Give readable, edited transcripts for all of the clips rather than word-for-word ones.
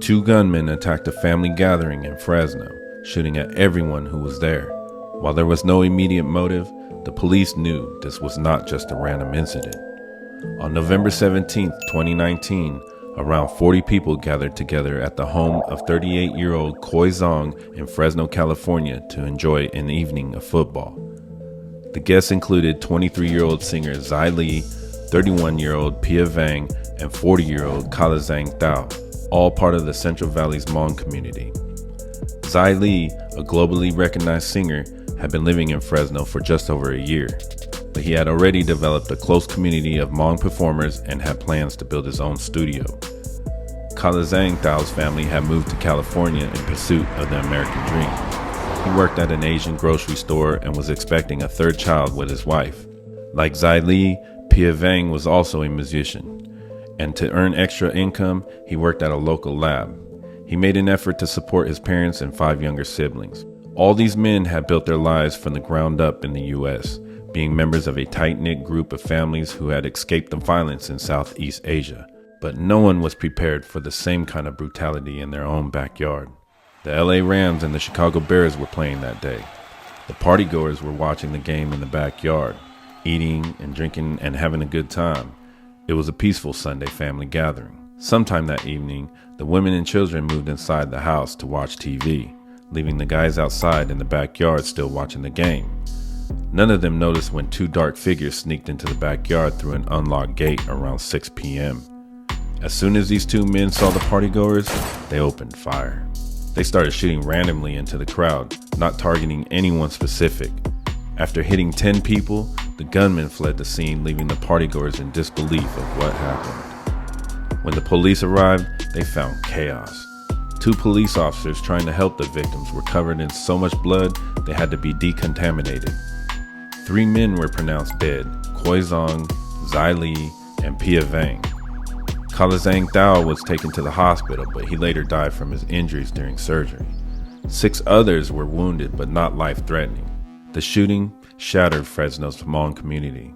Two gunmen attacked a family gathering in Fresno, shooting at everyone who was there. While there was no immediate motive, the police knew this was not just a random incident. On November 17, 2019, around 40 people gathered together at the home of 38-year-old Coy Zong in Fresno, California to enjoy an evening of football. The guests included 23-year-old singer Zai Li, 31-year-old Pia Vang, and 40-year-old Kalazang Thao, all part of the Central Valley's Hmong community. Zai Li, a globally recognized singer, had been living in Fresno for just over a year, but he had already developed a close community of Hmong performers and had plans to build his own studio. Kalazang Thao's family had moved to California in pursuit of the American dream. He worked at an Asian grocery store and was expecting a third child with his wife. Like Zai Li, Pia Vang was also a musician, and to earn extra income, he worked at a local lab. He made an effort to support his parents and 5 younger siblings. All these men had built their lives from the ground up in the U.S., being members of a tight-knit group of families who had escaped the violence in Southeast Asia. But no one was prepared for the same kind of brutality in their own backyard. The LA Rams and the Chicago Bears were playing that day. The partygoers were watching the game in the backyard, eating and drinking and having a good time. It was a peaceful Sunday family gathering. Sometime that evening, the women and children moved inside the house to watch TV, leaving the guys outside in the backyard still watching the game. None of them noticed when 2 dark figures sneaked into the backyard through an unlocked gate around 6 p.m. As soon as these 2 men saw the partygoers, they opened fire. They started shooting randomly into the crowd, not targeting anyone specific. After hitting 10 people, the gunmen fled the scene, leaving the partygoers in disbelief of what happened. When the police arrived, they found chaos. 2 police officers trying to help the victims were covered in so much blood they had to be decontaminated. 3 men were pronounced dead: Coy Zong, Zai Li, and Pia Vang. Kalazang Thao was taken to the hospital, but he later died from his injuries during surgery. 6 others were wounded, but not life-threatening. The shooting shattered Fresno's Hmong community.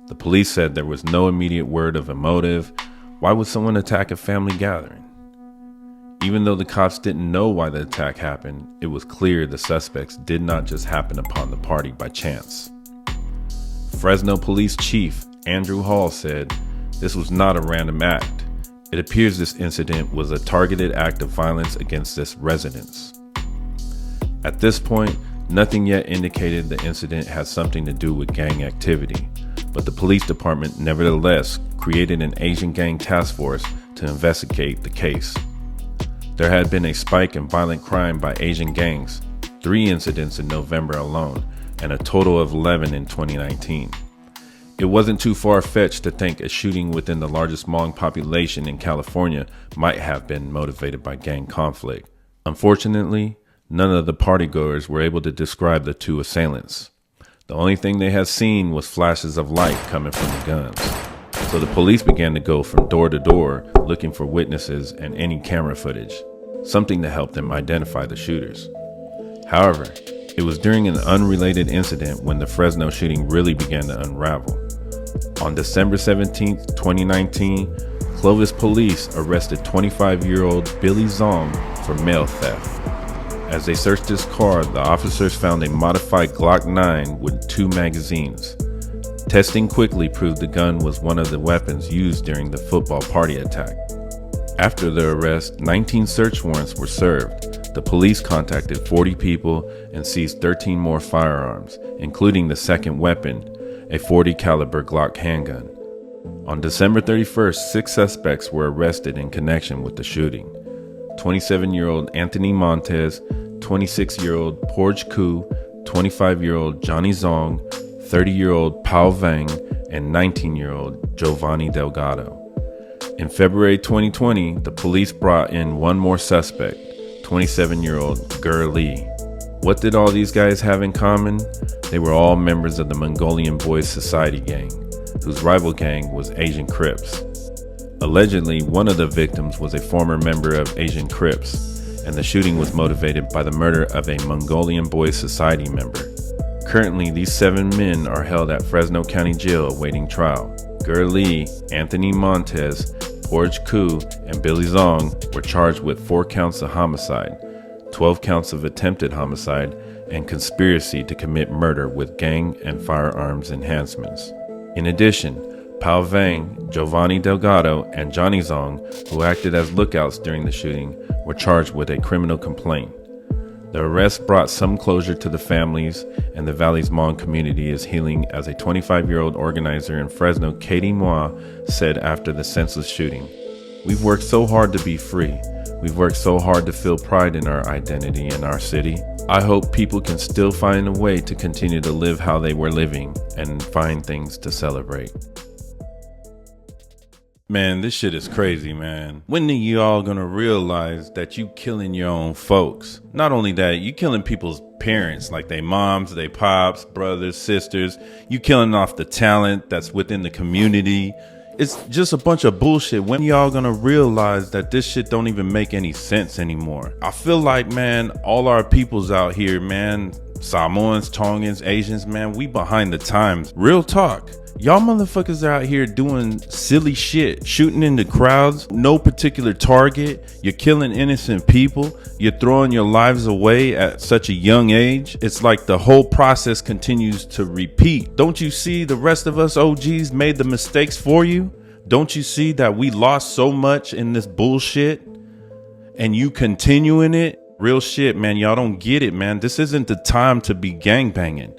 The police said there was no immediate word of a motive. Why would someone attack a family gathering? Even though the cops didn't know why the attack happened, it was clear the suspects did not just happen upon the party by chance. Fresno Police Chief Andrew Hall said, "This was not a random act. It appears this incident was a targeted act of violence against this residents." At this point, nothing yet indicated the incident had something to do with gang activity, but the police department nevertheless created an Asian gang task force to investigate the case. There had been a spike in violent crime by Asian gangs, 3 incidents in November alone, and a total of 11 in 2019. It wasn't too far-fetched to think a shooting within the largest Hmong population in California might have been motivated by gang conflict. Unfortunately, none of the partygoers were able to describe the 2 assailants. The only thing they had seen was flashes of light coming from the guns. So the police began to go from door to door looking for witnesses and any camera footage, something to help them identify the shooters. However, it was during an unrelated incident when the Fresno shooting really began to unravel. On December 17, 2019, Clovis police arrested 25-year-old Billy Zong for mail theft. As they searched his car, the officers found a modified Glock 9 with 2 magazines. Testing quickly proved the gun was one of the weapons used during the football party attack. After the arrest, 19 search warrants were served. The police contacted 40 people and seized 13 more firearms, including the second weapon, a .40 caliber Glock handgun. On December 31st, 6 suspects were arrested in connection with the shooting. 27-year-old Anthony Montez, 26-year-old Porge Koo, 25-year-old Johnny Zong, 30-year-old Pao Vang, and 19-year-old Giovanni Delgado. In February 2020, the police brought in one more suspect, 27-year-old Ger Lee. What did all these guys have in common? They were all members of the Mongolian Boys Society gang, whose rival gang was Asian Crips. Allegedly, one of the victims was a former member of Asian Crips, and the shooting was motivated by the murder of a Mongolian Boys Society member. Currently, these 7 men are held at Fresno County Jail awaiting trial. Ger Lee, Anthony Montez, Porge Koo and Billy Zong were charged with 4 counts of homicide, 12 counts of attempted homicide, and conspiracy to commit murder with gang and firearms enhancements. In addition, Pao Vang, Giovanni Delgado, and Johnny Zong, who acted as lookouts during the shooting, were charged with a criminal complaint. The arrest brought some closure to the families, and the Valley's Hmong community is healing, as a 25-year-old organizer in Fresno, Katie Moa, said after the senseless shooting. "We've worked so hard to be free. We've worked so hard to feel pride in our identity and our city. I hope people can still find a way to continue to live how they were living and find things to celebrate." Man, this shit is crazy, man. When are you all gonna realize that you killing your own folks? Not only that, you killing people's parents, like they moms, they pops, brothers, sisters. You killing off the talent that's within the community. It's just a bunch of bullshit. When y'all gonna realize that this shit don't even make any sense anymore? I feel like, man, all our peoples out here, man, Samoans, Tongans, Asians, man, we behind the times. Real talk. Y'all motherfuckers are out here doing silly shit, shooting into crowds, no particular target. You're killing innocent people. You're throwing your lives away at such a young age. It's like the whole process continues to repeat. Don't you see the rest of us OGs made the mistakes for you? Don't you see that we lost so much in this bullshit and you continuing it? Real shit, man. Y'all don't get it, man. This isn't the time to be gangbanging.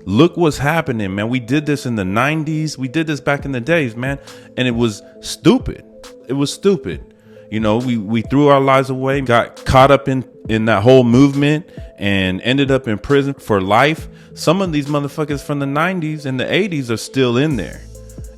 Look what's happening, man. We did this in the 90s. We did this back in the days, man. And it was stupid. It was stupid. You know, we threw our lives away, got caught up in that whole movement and ended up in prison for life. Some of these motherfuckers from the 90s and the 80s are still in there,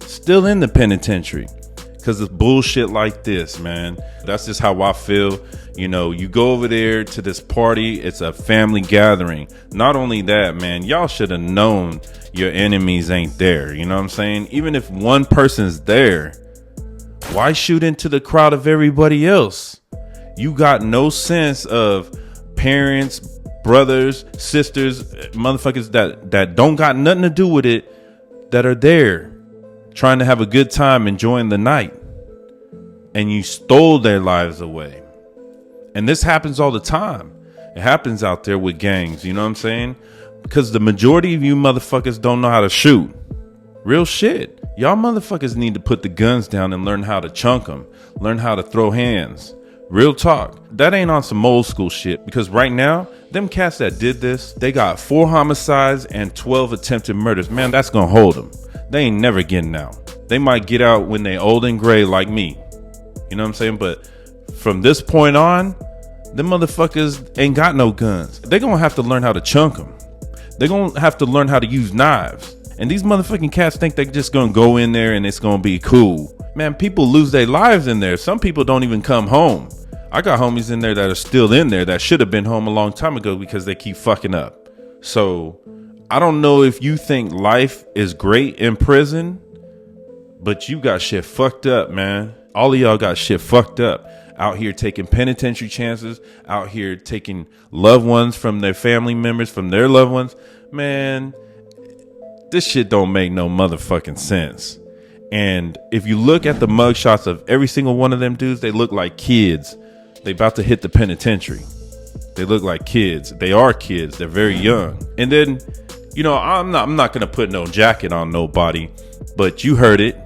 still in the penitentiary because of bullshit like this, man. That's just how I feel. You know, you go over there to this party, it's a family gathering. Not only that, man, y'all should have known your enemies ain't there. You know what I'm saying? Even if one person's there, why shoot into the crowd of everybody else? You got no sense of parents, brothers, sisters, motherfuckers that don't got nothing to do with it, that are there trying to have a good time, enjoying the night, and you stole their lives away. And this happens all the time. It happens out there with gangs, you know what I'm saying? Because the majority of you motherfuckers don't know how to shoot. Real shit. Y'all motherfuckers need to put the guns down and learn how to chunk them. Learn how to throw hands. Real talk. That ain't on some old school shit. Because right now, them cats that did this, they got 4 homicides and 12 attempted murders. Man, that's gonna hold them. They ain't never getting out. They might get out when they old and gray like me. You know what I'm saying? But from this point on, them motherfuckers ain't got no guns. They gonna have to learn how to chunk them. They gonna have to learn how to use knives. And these motherfucking cats think they just gonna go in there and it's gonna be cool. Man, people lose their lives in there. Some people don't even come home. I got homies in there that are still in there that should have been home a long time ago because they keep fucking up. So I don't know if you think life is great in prison, but you got shit fucked up, man. All of y'all got shit fucked up. Out here taking penitentiary chances, out here taking loved ones from their family members, from their loved ones. Man, this shit don't make no motherfucking sense. And if you look at the mugshots of every single one of them dudes, they look like kids. They about to hit the penitentiary. They look like kids. They are kids. They're very young. And then, you know, I'm not gonna put no jacket on nobody, but you heard it.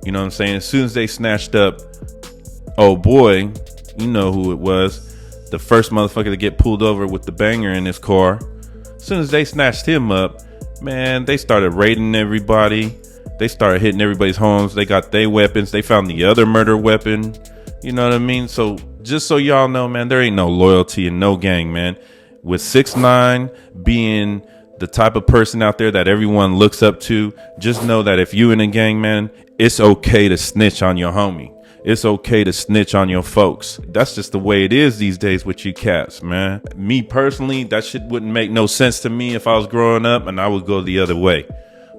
You know what I'm saying? As soon as they snatched up, oh boy, you know who it was. The first motherfucker to get pulled over with the banger in his car. As soon as they snatched him up, man, they started raiding everybody. They started hitting everybody's homes. They got their weapons. They found the other murder weapon. You know what I mean? So just so y'all know, man, there ain't no loyalty and no gang, man. With 6ix9ine being the type of person out there that everyone looks up to, just know that if you in a gang, man, it's okay to snitch on your homie. It's okay to snitch on your folks. That's just the way it is these days with you cats, man. Me personally, that shit wouldn't make no sense to me if I was growing up, and I would go the other way.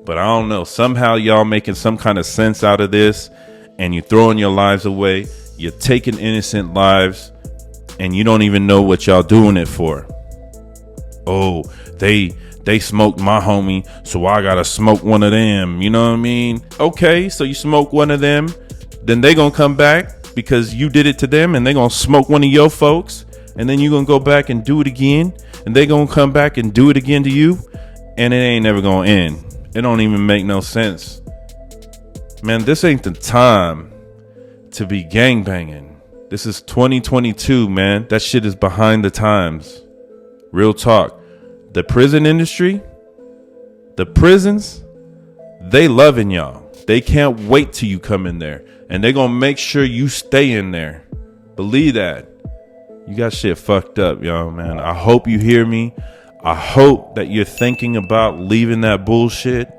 But I don't know. Somehow y'all making some kind of sense out of this, and you're throwing your lives away. You're taking innocent lives, and you don't even know what y'all doing it for. Oh, they smoked my homie, so I gotta smoke one of them. You know what I mean? Okay, so you smoke one of them. then they gonna come back because you did it to them, and they gonna smoke one of your folks, and then you gonna go back and do it again, and they gonna come back and do it again to you, and it ain't never gonna end. It don't even make no sense. Man, this ain't the time to be gangbanging. This is 2022, man. That shit is behind the times. Real talk. The prison industry, the prisons, they loving y'all. They can't wait till you come in there. And they gonna make sure you stay in there. Believe that. You got shit fucked up, y'all, man. I hope you hear me. I hope that you're thinking about leaving that bullshit.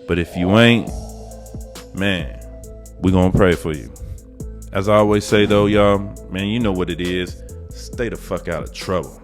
But if you ain't, man, we gonna pray for you. As I always say, though, y'all, man, you know what it is. Stay the fuck out of trouble.